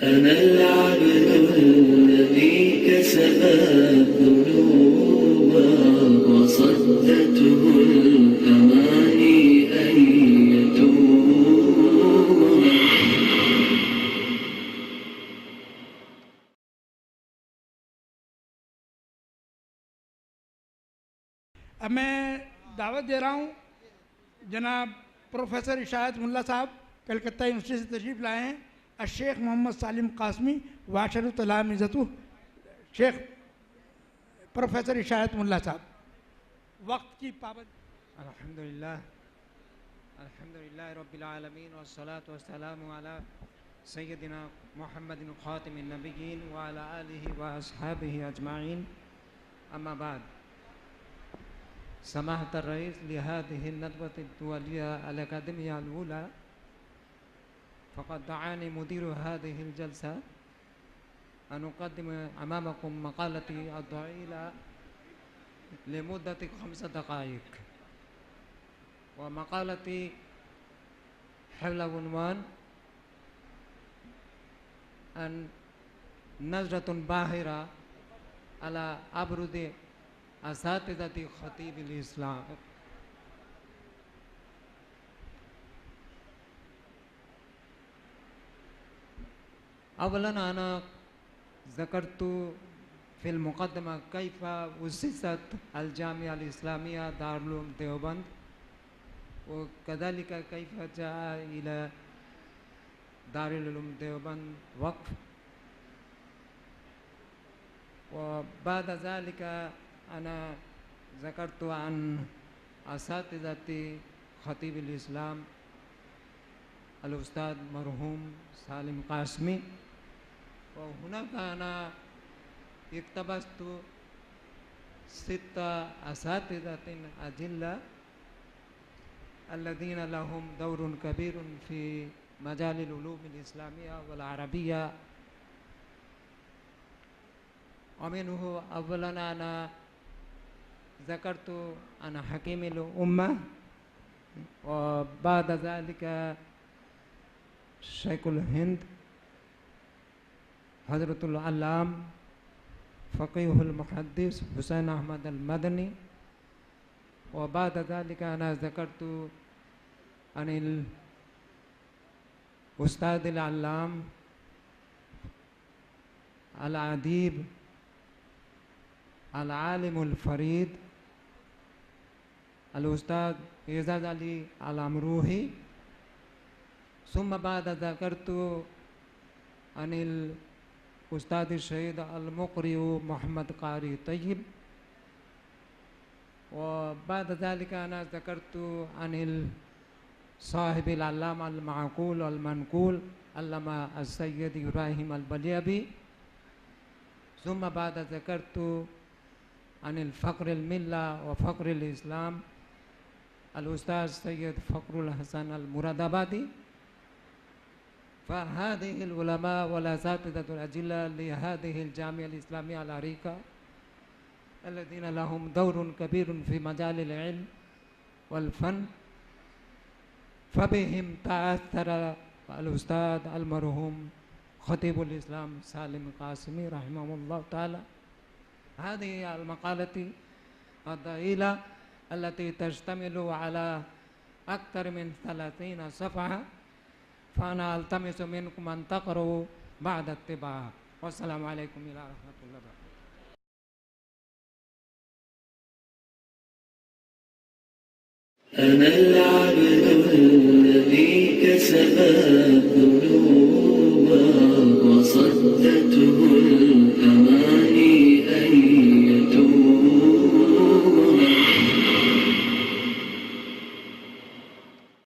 أنا العبد الذي كسب الذنوب وصدته الأماني أن يتوب. अब मैं दावत दे रहा हूँ जनाब प्रोफेसर इशायत मुल्ला साहब कलकत्ता यूनिवर्सिटी से तशरीफ़ लाए हैं। शेख मोहम्मद सालिम कासमी वाशर तलाम इज़्ज़तु शेख प्रोफेसर इशायत मुल्ला साहब। वक्त की पाबंद। अल्हम्दुलिल्लाह रब्बिल आलमीन वस्सलातु वस्सलामु अला सय्यदिना मुहम्मदिन खातिमिन नबिय्यीन व अला आलिहि व अस्हाबिहि अजमाइन। अम्मा बाद। समाहत रईस लिहादिहि नदवत दुवलिया अल अकादमिया अल ऊला फ़क़द दआनी मुदीरु हादिहिल जलसा अन उक़द्दिम अमामकुम मक़ालती अद-दईला लिमुद्दति 5 दक़ाइक़ व मक़ालती हव्ल उन्वान अन नज़रतुन बाहिरा अला अबरुदि असातिज़ति ख़तीबिल इस्लाम। अवलन अना ज़करतु फ़िल मुक़द्दमा कैफ़ा उस्सिसत अल जामिया अल इस्लामिया दारुल उलूम देवबंद व कज़ालिका कैफ़ा जाअ इला दारुल उलूम देवबंद वक़्फ़ व बाद ज़ालिका अना ज़करतु अन असातिज़ति ख़तीबिल इस्लाम अल उस्ताद मरहूम सालिम कासमी व हुनाका अना इक़्तबस्तु 6 असातिज़तिन अजिल्ला अल्लज़ीना लहुम दौरुन कबीरुन फ़ी मजालिल उलूमिल इस्लामिया वल अरबिया अमिनहु अव्वलन अना ज़करतु अन हकीमिल उम्मा व बाद ज़ालिका शेखुल हिंद हज़रतुल अल्लाम फ़क़ीहुल मुहद्दिस हुसैन अहमद अल मदनी व बाद ज़ालिका अना ज़करतु अनिल उस्तादिल अल्लाम अल अदीब अल आलिमुल फ़रीद अल उस्ताद एज़ाज़ अली अल अमरूही। सुम्मा बाद ज़करतु अनिल उस्ताद शहीद अल मुक़रिउ मोहम्मद कारी तय्यब व बाद ज़ालिका अना ज़करतु अनिल साहिबिल अल्लाम अल माक़ूल अल मनक़ूल अल्लामा अस-सय्यद इब्राहीम अल बलियाबी। सुम्मा बाद ज़करतु अनिल फ़ख्रुल मिल्ला व फ़ख्रुल इस्लाम अल उस्ताद सैयद फ़ख्रुल हसन अल मुरादाबादी। फ़हादिहिल उलमा वल असातिज़तुल अजिल्ला लिहादिहिल जामिया अल इस्लामिया अल अरीका अल्लज़ीना लहुम दौरुन कबीरुन फ़ी मजालिल इल्म वल फ़न फ़बिहिम तअस्सर अल उस्ताद अल मरहूम ख़तीबुल इस्लाम सालिम कासमी रहमहुल्लाह ताला। हादिहि अल मक़ालती अद-दईला अल्लती तश्तमिलु अला अक्तर मिन 30 सफ़हा फ़ाना अल्तमिसु मिनकुम अन तक़रऊ बअद इत्तिबा। वस्सलामु अलैकुम व रहमतुल्लाहि व बरकातुहू। أنا العبد الذي كسب الذنوب